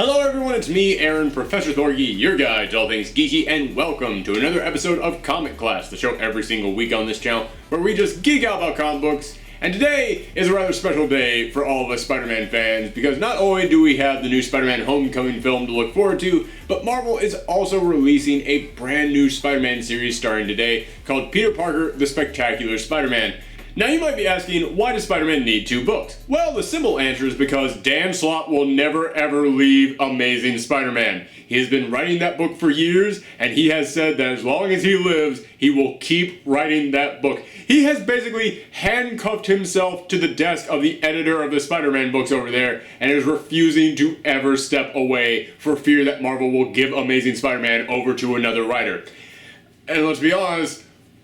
Hello everyone, it's me, Aaron, Professor Thorgy, your guide to all things geeky, and welcome to another episode of Comic Class, the show every single week on this channel, where we just geek out about comic books. And today is a rather special day for all of us Spider-Man fans, because not only do we have the new Spider-Man Homecoming film to look forward to, but Marvel is also releasing a brand new Spider-Man series starring today, called Peter Parker, the Spectacular Spider-Man. Now you might be asking, why does Spider-Man need two books? Well, the simple answer is because Dan Slott will never ever leave Amazing Spider-Man. He has been writing that book for years, and he has said that as long as he lives, he will keep writing that book. He has basically handcuffed himself to the desk of the editor of the Spider-Man books over there, and is refusing to ever step away for fear that Marvel will give Amazing Spider-Man over to another writer. And let's be honest,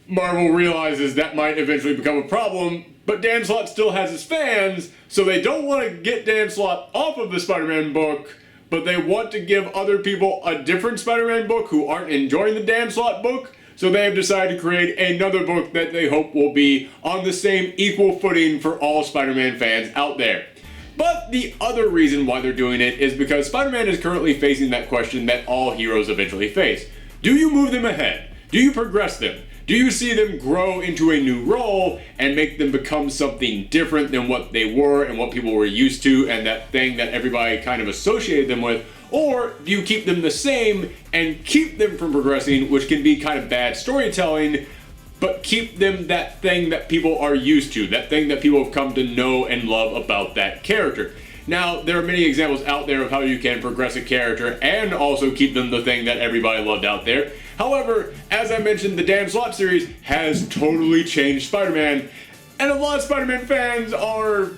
Marvel realizes that might eventually become a problem, but Dan Slott still has his fans, so they don't want to get Dan Slott off of the Spider-Man book, but they want to give other people a different Spider-Man book who aren't enjoying the Dan Slott book, so they have decided to create another book that they hope will be on the same equal footing for all Spider-Man fans out there. But the other reason why they're doing it is because Spider-Man is currently facing that question that all heroes eventually face. Do you move them ahead? Do you progress them? Do you see them grow into a new role and make them become something different than what they were and what people were used to and that thing that everybody kind of associated them with? Or do you keep them the same and keep them from progressing, which can be kind of bad storytelling, but keep them that thing that people are used to, that thing that people have come to know and love about that character? Now, there are many examples out there of how you can progress a character and also keep them the thing that everybody loved out there. However, as I mentioned, the Dan Slott series has totally changed Spider-Man, and a lot of Spider-Man fans are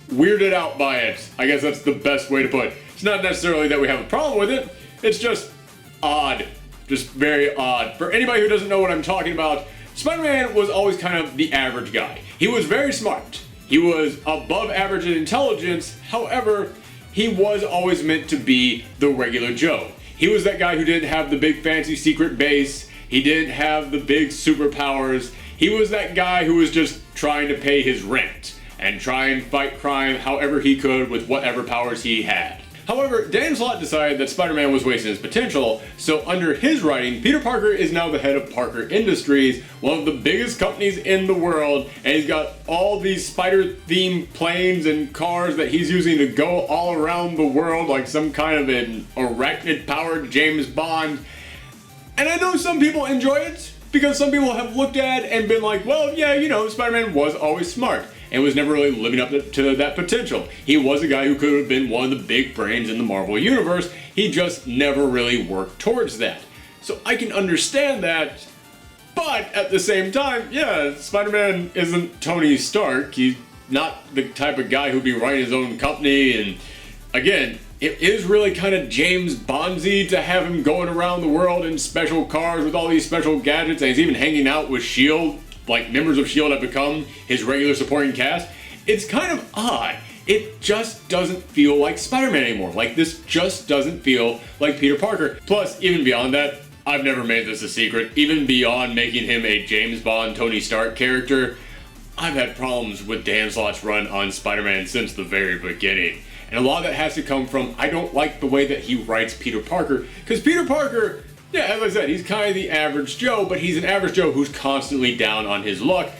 weirded out by it. I guess that's the best way to put it. It's not necessarily that we have a problem with it, it's just odd. Just very odd. For anybody who doesn't know what I'm talking about, Spider-Man was always kind of the average guy. He was very smart. He was above average in intelligence, however, he was always meant to be the regular Joe. He was that guy who didn't have the big fancy secret base, he didn't have the big superpowers, he was that guy who was just trying to pay his rent and try and fight crime however he could with whatever powers he had. However, Dan Slott decided that Spider-Man was wasting his potential, so under his writing, Peter Parker is now the head of Parker Industries, one of the biggest companies in the world, and he's got all these spider-themed planes and cars that he's using to go all around the world like some kind of an arachnid-powered James Bond. And I know some people enjoy it, because some people have looked at it and been like, well, yeah, you know, Spider-Man was always smart and was never really living up to that potential. He was a guy who could have been one of the big brains in the Marvel Universe, he just never really worked towards that. So I can understand that, but at the same time, yeah, Spider-Man isn't Tony Stark, he's not the type of guy who'd be running his own company, and again, it is really kind of James Bondsy to have him going around the world in special cars with all these special gadgets, and he's even hanging out with S.H.I.E.L.D., like members of S.H.I.E.L.D. have become his regular supporting cast. It's kind of odd. It just doesn't feel like Spider-Man anymore. Like, this just doesn't feel like Peter Parker. Plus, even beyond that, I've never made this a secret, even beyond making him a James Bond, Tony Stark character, I've had problems with Dan Slott's run on Spider-Man since the very beginning. And a lot of that has to come from, I don't like the way that he writes Peter Parker, because Peter Parker, yeah, as I said, he's kind of the average Joe, but he's an average Joe who's constantly down on his luck,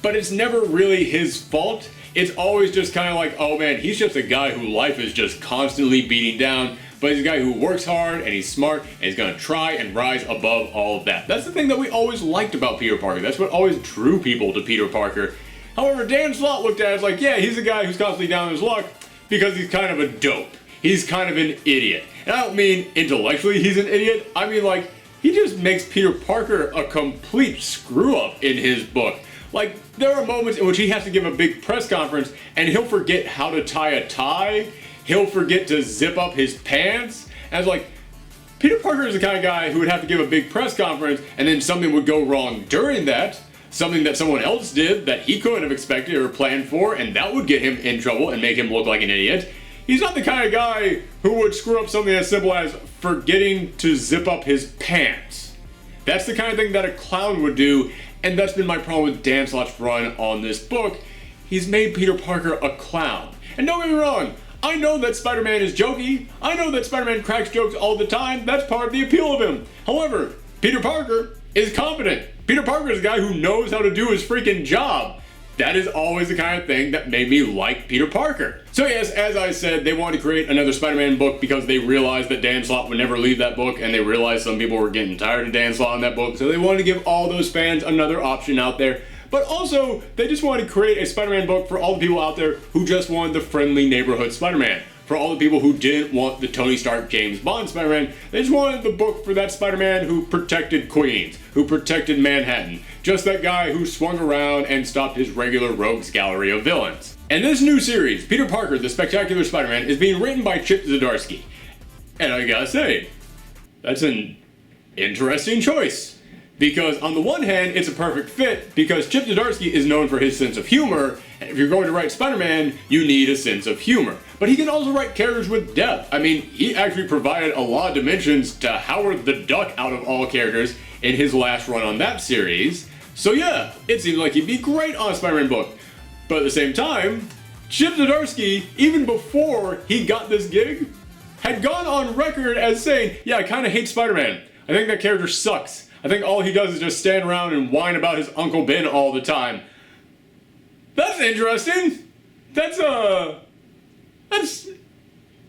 but it's never really his fault. It's always just kind of like, oh man, he's just a guy who life is just constantly beating down, but he's a guy who works hard, and he's smart, and he's going to try and rise above all of that. That's the thing that we always liked about Peter Parker. That's what always drew people to Peter Parker. However, Dan Slott looked at it as like, yeah, he's a guy who's constantly down on his luck, because he's kind of a dope. He's kind of an idiot. And I don't mean intellectually he's an idiot. I mean, like, he just makes Peter Parker a complete screw-up in his book. Like, there are moments in which he has to give a big press conference and he'll forget how to tie a tie. He'll forget to zip up his pants. And it's like, Peter Parker is the kind of guy who would have to give a big press conference and then something would go wrong during that. Something that someone else did that he couldn't have expected or planned for, and that would get him in trouble and make him look like an idiot. He's not the kind of guy who would screw up something as simple as forgetting to zip up his pants. That's the kind of thing that a clown would do, and that's been my problem with Dan Slott's run on this book. He's made Peter Parker a clown. And don't get me wrong, I know that Spider-Man is jokey. I know that Spider-Man cracks jokes all the time. That's part of the appeal of him. However, Peter Parker is competent. Peter Parker is a guy who knows how to do his freaking job. That is always the kind of thing that made me like Peter Parker. So yes, as I said, they wanted to create another Spider-Man book because they realized that Dan Slott would never leave that book, and they realized some people were getting tired of Dan Slott in that book, so they wanted to give all those fans another option out there. But also, they just wanted to create a Spider-Man book for all the people out there who just wanted the friendly neighborhood Spider-Man. For all the people who didn't want the Tony Stark, James Bond Spider-Man, they just wanted the book for that Spider-Man who protected Queens, who protected Manhattan. Just that guy who swung around and stopped his regular rogues gallery of villains. And this new series, Peter Parker, the Spectacular Spider-Man, is being written by Chip Zdarsky. And I gotta say, that's an interesting choice. Because on the one hand, it's a perfect fit because Chip Zdarsky is known for his sense of humor, and if you're going to write Spider-Man, you need a sense of humor. But he can also write characters with depth. I mean, he actually provided a lot of dimensions to Howard the Duck out of all characters in his last run on that series. So yeah, it seems like he'd be great on a Spider-Man book. But at the same time, Chip Zdarsky, even before he got this gig, had gone on record as saying, yeah, I kind of hate Spider-Man. I think that character sucks. I think all he does is just stand around and whine about his Uncle Ben all the time. That's interesting. That's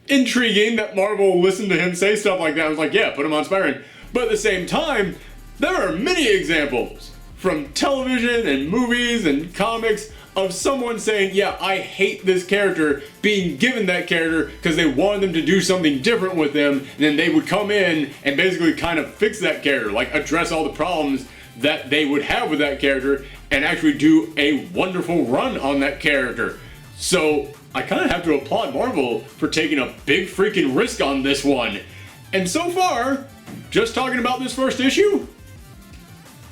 intriguing that Marvel listened to him say stuff like that. I was like, yeah, put him on Spider-Man. But at the same time, there are many examples from television and movies and comics of someone saying, yeah, I hate this character, being given that character because they wanted them to do something different with them, and then they would come in and basically kind of fix that character, like address all the problems that they would have with that character and actually do a wonderful run on that character. So I kind of have to applaud Marvel for taking a big freaking risk on this one. And so far, just talking about this first issue,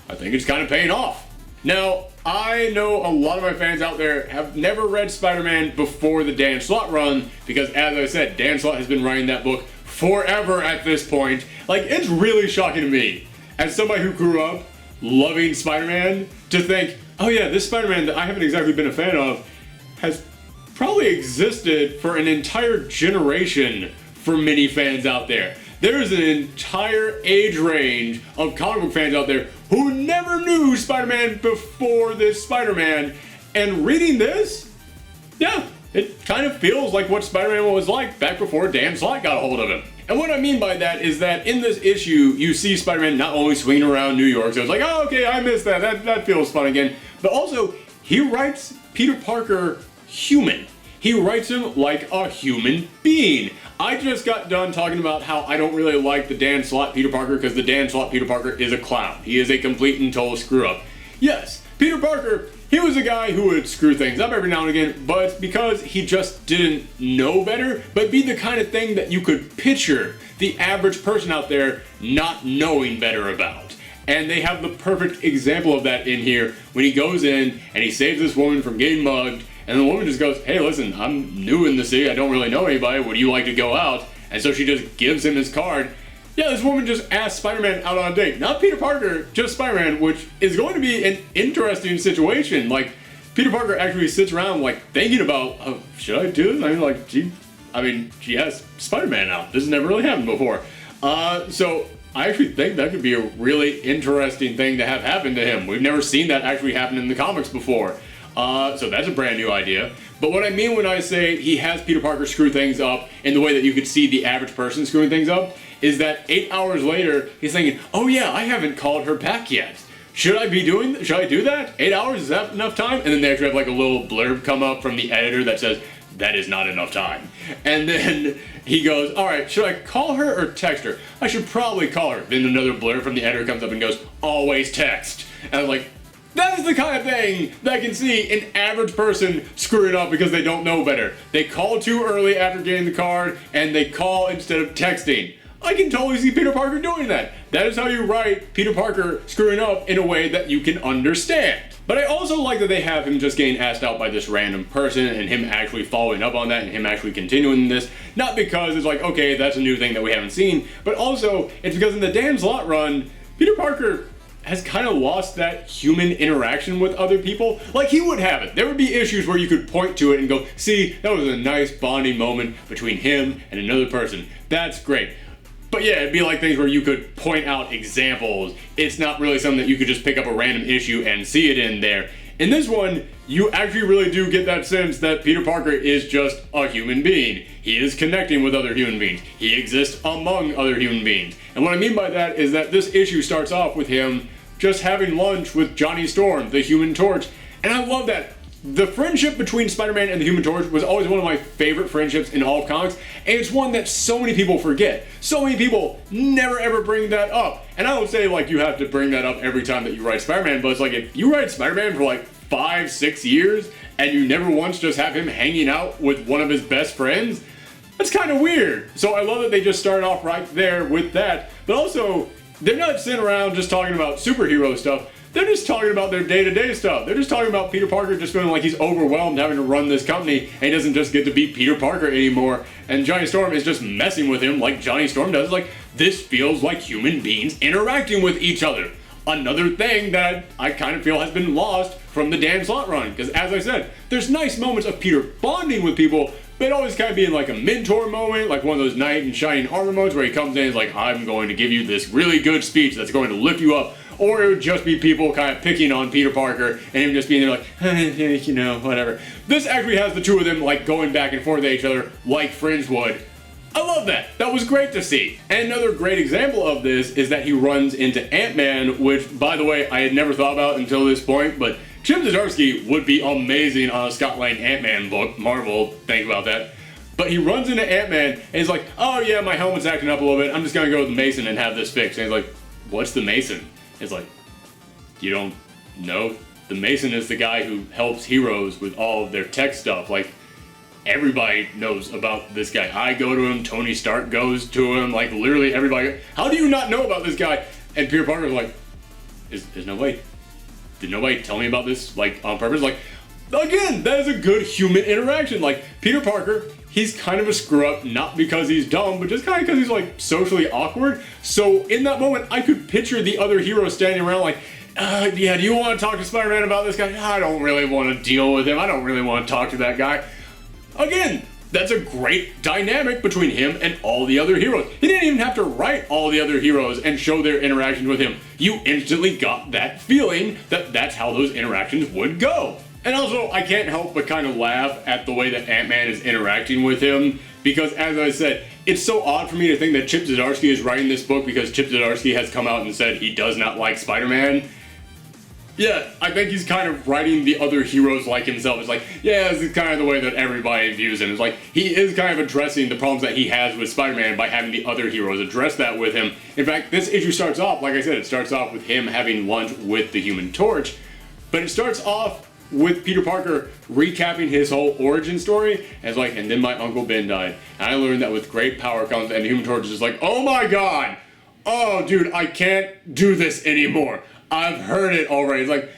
I think it's kind of paying off. Now, I know a lot of my fans out there have never read Spider-Man before the Dan Slott run because, as I said, Dan Slott has been writing that book forever at this point. Like, it's really shocking to me, as somebody who grew up loving Spider-Man, to think, oh yeah, this Spider-Man that I haven't exactly been a fan of has probably existed for an entire generation for many fans out there. There's an entire age range of comic book fans out there who never knew Spider-Man before this Spider-Man, and reading this, yeah, it kind of feels like what Spider-Man was like back before Dan Slott got a hold of him. And what I mean by that is that in this issue, you see Spider-Man not only swinging around New York, so it's like, oh, okay, I missed that. That feels fun again. But also, he writes Peter Parker human. He writes him like a human being. I just got done talking about how I don't really like the Dan Slott Peter Parker because the Dan Slott Peter Parker is a clown. He is a complete and total screw-up. Yes, Peter Parker, he was a guy who would screw things up every now and again, but it's because he just didn't know better, but be the kind of thing that you could picture the average person out there not knowing better about. And they have the perfect example of that in here when he goes in and he saves this woman from getting mugged. And the woman just goes, hey, listen, I'm new in the city. I don't really know anybody. Would you like to go out? And so she just gives him his card. Yeah, this woman just asked Spider-Man out on a date. Not Peter Parker, just Spider-Man, which is going to be an interesting situation. Like, Peter Parker actually sits around, like, thinking about, oh, should I do this? She asked Spider-Man out. This has never really happened before. So I actually think that could be a really interesting thing to have happen to him. We've never seen that actually happen in the comics before. So that's a brand new idea. But what I mean when I say he has Peter Parker screw things up in the way that you could see the average person screwing things up, is that 8 hours later, he's thinking, oh yeah, I haven't called her back yet. Should I do that? 8 hours, is that enough time? And then they actually have like a little blurb come up from the editor that says, that is not enough time. And then he goes, all right, should I call her or text her? I should probably call her. Then another blurb from the editor comes up and goes, always text. And I'm like, that is the kind of thing that I can see an average person screwing up because they don't know better. They call too early after getting the card, and they call instead of texting. I can totally see Peter Parker doing that. That is how you write Peter Parker screwing up in a way that you can understand. But I also like that they have him just getting asked out by this random person and him actually following up on that and him actually continuing this. Not because it's like, okay, that's a new thing that we haven't seen, but also it's because in the Dan Slott run, Peter Parker has kind of lost that human interaction with other people. Like he would have it. There would be issues where you could point to it and go, see, that was a nice bonding moment between him and another person. That's great. But yeah, it'd be like things where you could point out examples. It's not really something that you could just pick up a random issue and see it in there. In this one, you actually really do get that sense that Peter Parker is just a human being. He is connecting with other human beings. He exists among other human beings. And what I mean by that is that this issue starts off with him just having lunch with Johnny Storm, the Human Torch. And I love that. The friendship between Spider-Man and the Human Torch was always one of my favorite friendships in all of comics, and it's one that so many people forget. So many people never ever bring that up. And I don't say like you have to bring that up every time that you write Spider-Man, but it's like if you write Spider-Man for like 5-6 years and you never once just have him hanging out with one of his best friends, that's kind of weird. So I love that they just started off right there with that, but also they're not sitting around just talking about superhero stuff. They're just talking about their day-to-day stuff. They're just talking about Peter Parker just feeling like he's overwhelmed having to run this company, and he doesn't just get to be Peter Parker anymore. And Johnny Storm is just messing with him like Johnny Storm does. Like, this feels like human beings interacting with each other. Another thing that I kind of feel has been lost from the Dan Slott run. Because as I said, there's nice moments of Peter bonding with people, but always kind of being like a mentor moment, like one of those knight in shining armor moments where he comes in and is like, I'm going to give you this really good speech that's going to lift you up. Or it would just be people kind of picking on Peter Parker and him just being there like, you know, whatever. This actually has the two of them like going back and forth at each other like friends would. I love that. That was great to see. And another great example of this is that he runs into Ant-Man, which, by the way, I had never thought about until this point, but Chip Zdarsky would be amazing on a Scott Lang Ant-Man book. Marvel, think about that. But he runs into Ant-Man and he's like, oh yeah, my helmet's acting up a little bit. I'm just going to go with the Mason and have this fixed. And he's like, what's the Mason? It's like, you don't know? The Mason is the guy who helps heroes with all of their tech stuff. Like, everybody knows about this guy. I go to him, Tony Stark goes to him, like literally everybody. How do you not know about this guy? And Peter Parker's like, there's no way. Did nobody tell me about this, like, on purpose? Like, again, that is a good human interaction. Like, Peter Parker, he's kind of a screw-up, not because he's dumb, but just kind of because he's, like, socially awkward. So, in that moment, I could picture the other heroes standing around like, yeah, do you want to talk to Spider-Man about this guy? I don't really want to deal with him. I don't really want to talk to that guy. Again, that's a great dynamic between him and all the other heroes. He didn't even have to write all the other heroes and show their interactions with him. You instantly got that feeling that that's how those interactions would go. And also, I can't help but kind of laugh at the way that Ant-Man is interacting with him, because as I said, it's so odd for me to think that Chip Zdarsky is writing this book because Chip Zdarsky has come out and said he does not like Spider-Man. Yeah, I think he's kind of writing the other heroes like himself. It's like, yeah, this is kind of the way that everybody views him. It's like, he is kind of addressing the problems that he has with Spider-Man by having the other heroes address that with him. In fact, this issue starts off, like I said, it starts off with him having lunch with the Human Torch, but it starts off with Peter Parker recapping his whole origin story, and it's like, and then my Uncle Ben died, and I learned that with great power comes, and the Human Torch is just like, oh my god! Oh, dude, I can't do this anymore. I've heard it already. It's like,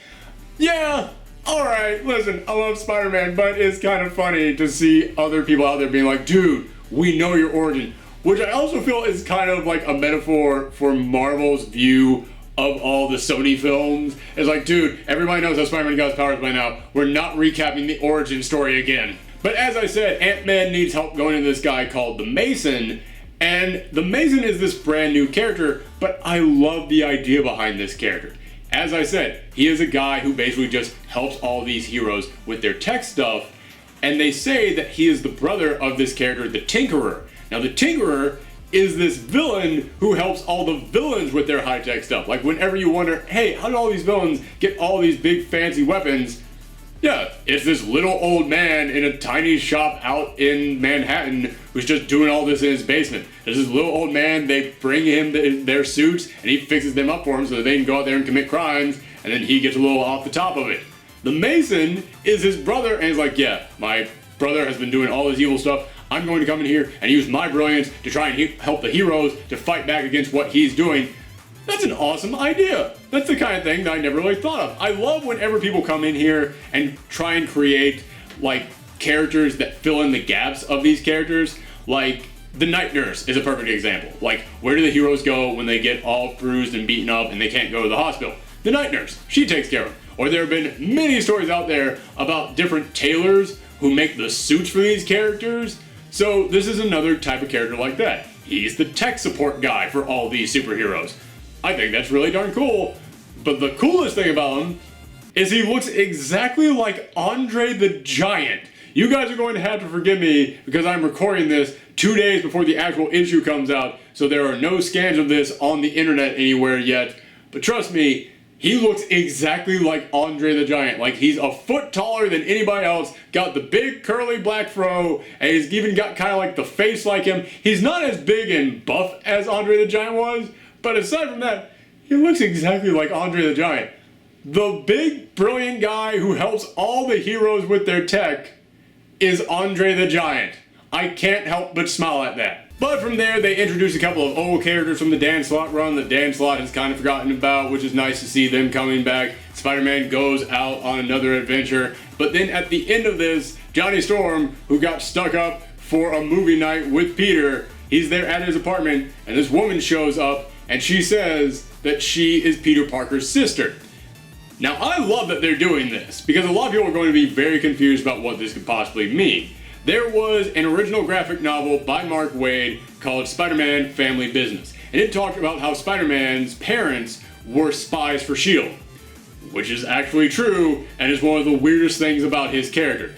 yeah, alright, listen, I love Spider-Man, but it's kind of funny to see other people out there being like, dude, we know your origin. Which I also feel is kind of like a metaphor for Marvel's view of all the Sony films. It's like, dude, everybody knows how Spider-Man got his powers by now. We're not recapping the origin story again. But as I said, Ant-Man needs help going to this guy called the Mason, and the Mason is this brand new character, but I love the idea behind this character. As I said, he is a guy who basically just helps all these heroes with their tech stuff, and they say that he is the brother of this character, the Tinkerer. Now, the Tinkerer is this villain who helps all the villains with their high-tech stuff. Like, whenever you wonder, hey, how did all these villains get all these big fancy weapons? Yeah, it's this little old man in a tiny shop out in Manhattan who's just doing all this in his basement. There's this little old man, they bring him their suits, and he fixes them up for them so that they can go out there and commit crimes, and then he gets a little off the top of it. The Mason is his brother, and he's like, yeah, my brother has been doing all this evil stuff. I'm going to come in here and use my brilliance to try and help the heroes to fight back against what he's doing. That's an awesome idea. That's the kind of thing that I never really thought of. I love whenever people come in here and try and create, like, characters that fill in the gaps of these characters. Like, The Night Nurse is a perfect example. Like, where do the heroes go when they get all bruised and beaten up and they can't go to the hospital? The Night Nurse, she takes care of them. Or there have been many stories out there about different tailors who make the suits for these characters. So this is another type of character like that. He's the tech support guy for all these superheroes. I think that's really darn cool. But the coolest thing about him is he looks exactly like Andre the Giant. You guys are going to have to forgive me because I'm recording this 2 days before the actual issue comes out, so there are no scans of this on the internet anywhere yet. But trust me, he looks exactly like Andre the Giant. Like, he's a foot taller than anybody else, got the big curly black fro, and he's even got kind of like the face like him. He's not as big and buff as Andre the Giant was, but aside from that, he looks exactly like Andre the Giant. The big, brilliant guy who helps all the heroes with their tech is Andre the Giant. I can't help but smile at that. But from there, they introduce a couple of old characters from the Dan Slott run that Dan Slott has kind of forgotten about, which is nice to see them coming back. Spider-Man goes out on another adventure. But then at the end of this, Johnny Storm, who got stuck up for a movie night with Peter, he's there at his apartment, and this woman shows up, and she says that she is Peter Parker's sister. Now, I love that they're doing this, because a lot of people are going to be very confused about what this could possibly mean. There was an original graphic novel by Mark Waid called Spider-Man Family Business, and it talked about how Spider-Man's parents were spies for S.H.I.E.L.D., which is actually true, and is one of the weirdest things about his character.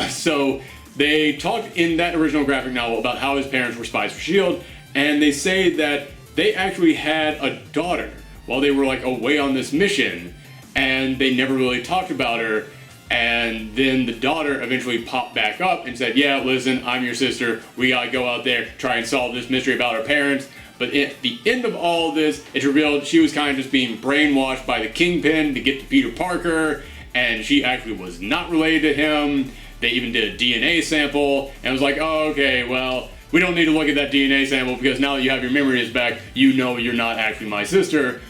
So they talked in that original graphic novel about how his parents were spies for S.H.I.E.L.D., and they say that they actually had a daughter while they were like away on this mission, and they never really talked about her. And then the daughter eventually popped back up and said, yeah, listen, I'm your sister. We gotta go out there, try and solve this mystery about our parents. But at the end of all this, it's revealed she was kind of just being brainwashed by the Kingpin to get to Peter Parker, and she actually was not related to him. They even did a DNA sample, and was like, oh, okay, well, we don't need to look at that DNA sample because now that you have your memories back, you know you're not actually my sister.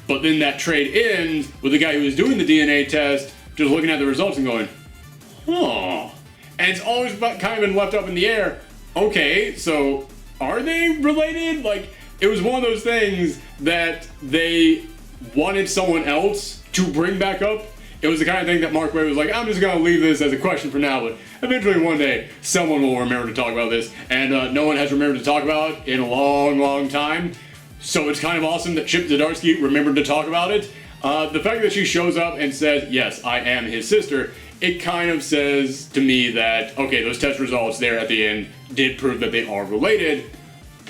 But then that trade ends with the guy who was doing the DNA test just looking at the results and going, huh. And it's always kind of been left up in the air. Okay, so are they related? Like, it was one of those things that they wanted someone else to bring back up. It was the kind of thing that Mark Waid was like, I'm just going to leave this as a question for now, but eventually one day someone will remember to talk about this, and no one has remembered to talk about it in a long, long time. So it's kind of awesome that Chip Zdarsky remembered to talk about it. The fact that she shows up and says, yes, I am his sister, it kind of says to me that, okay, those test results there at the end did prove that they are related.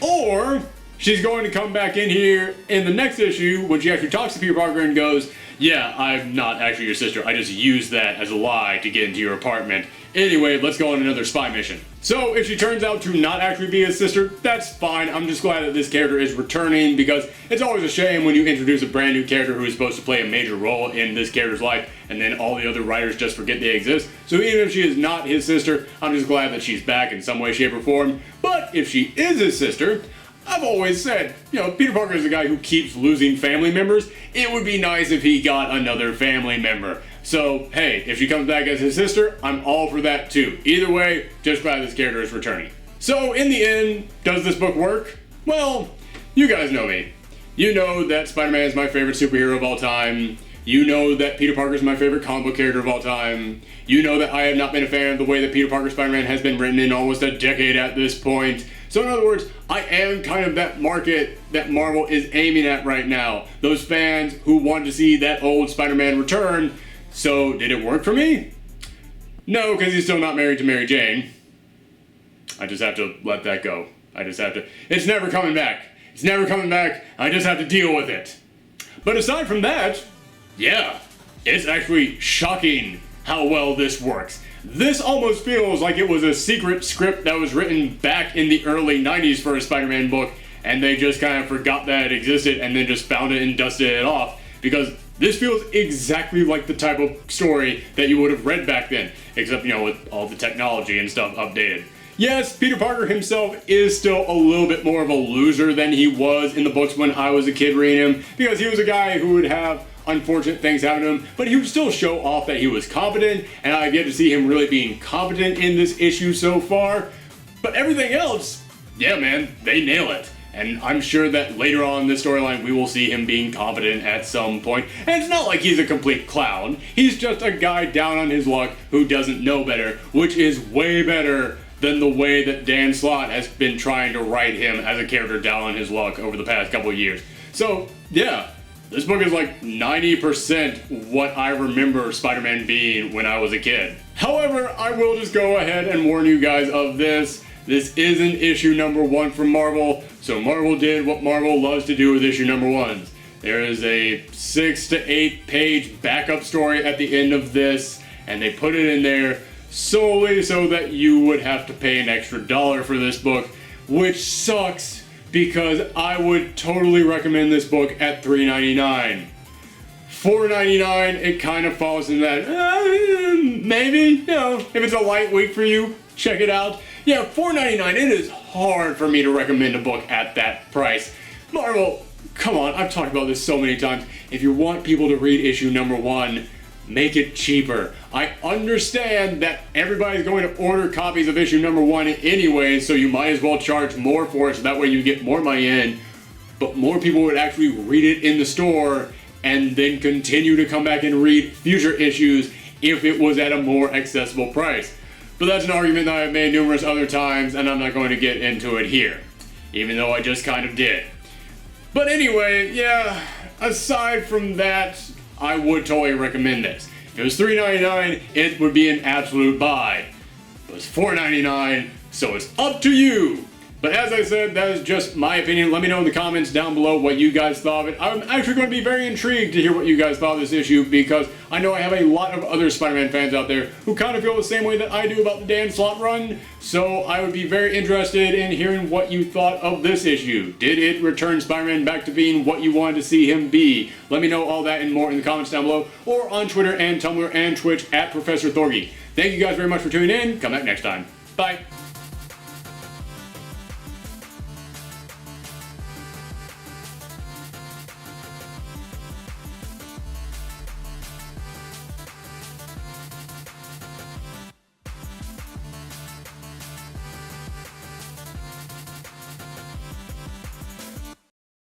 Or she's going to come back in here in the next issue when she actually talks to Peter Parker and goes, yeah, I'm not actually your sister. I just used that as a lie to get into your apartment. Anyway, let's go on another spy mission. So if she turns out to not actually be his sister, that's fine. I'm just glad that this character is returning, because it's always a shame when you introduce a brand new character who is supposed to play a major role in this character's life, and then all the other writers just forget they exist. So even if she is not his sister, I'm just glad that she's back in some way, shape, or form. But if she is his sister, I've always said, Peter Parker is the guy who keeps losing family members. It would be nice if he got another family member. So, hey, if she comes back as his sister, I'm all for that too. Either way, just glad this character is returning. So, in the end, does this book work? Well, you guys know me. You know that Spider-Man is my favorite superhero of all time. You know that Peter Parker is my favorite comic book character of all time. You know that I have not been a fan of the way that Peter Parker Spider-Man has been written in almost a decade at this point. So in other words, I am kind of that market that Marvel is aiming at right now. Those fans who want to see that old Spider-Man return. So did it work for me? No, because he's still not married to Mary Jane. I just have to let that go. It's never coming back. It's never coming back. I just have to deal with it. But aside from that, yeah, it's actually shocking how well this works. This almost feels like it was a secret script that was written back in the early 90s for a Spider-Man book, and they just kind of forgot that it existed and then just found it and dusted it off, because this feels exactly like the type of story that you would have read back then, except, with all the technology and stuff updated. Yes, Peter Parker himself is still a little bit more of a loser than he was in the books when I was a kid reading him, because he was a guy who would have unfortunate things happen to him, but he would still show off that he was competent, and I've yet to see him really being competent in this issue so far. But everything else, yeah, man, they nail it. And I'm sure that later on in this storyline, we will see him being competent at some point. And it's not like he's a complete clown. He's just a guy down on his luck who doesn't know better, which is way better than the way that Dan Slott has been trying to write him as a character down on his luck over the past couple of years. So, yeah, this book is like 90% what I remember Spider-Man being when I was a kid. However, I will just go ahead and warn you guys of this. This isn't issue number 1 from Marvel, so Marvel did what Marvel loves to do with issue number 1s. There is a 6 to 8 page backup story at the end of this, and they put it in there solely so that you would have to pay an extra $1 for this book, which sucks because I would totally recommend this book at $3.99. $4.99, it kind of falls in that, maybe, if it's a light week for you, check it out. Yeah, $4.99, it is hard for me to recommend a book at that price. Marvel, come on, I've talked about this so many times. If you want people to read issue number 1, make it cheaper. I understand that everybody's going to order copies of issue number 1 anyway, so you might as well charge more for it so that way you get more money in. But more people would actually read it in the store and then continue to come back and read future issues if it was at a more accessible price. But that's an argument that I've made numerous other times, and I'm not going to get into it here, even though I just kind of did. But anyway, yeah, aside from that, I would totally recommend this. If it was $3.99, it would be an absolute buy. But it's $4.99, so it's up to you. But as I said, that is just my opinion. Let me know in the comments down below what you guys thought of it. I'm actually going to be very intrigued to hear what you guys thought of this issue, because I know I have a lot of other Spider-Man fans out there who kind of feel the same way that I do about the Dan Slott run. So I would be very interested in hearing what you thought of this issue. Did it return Spider-Man back to being what you wanted to see him be? Let me know all that and more in the comments down below, or on Twitter and Tumblr and Twitch at Professor Thorgy. Thank you guys very much for tuning in. Come back next time. Bye.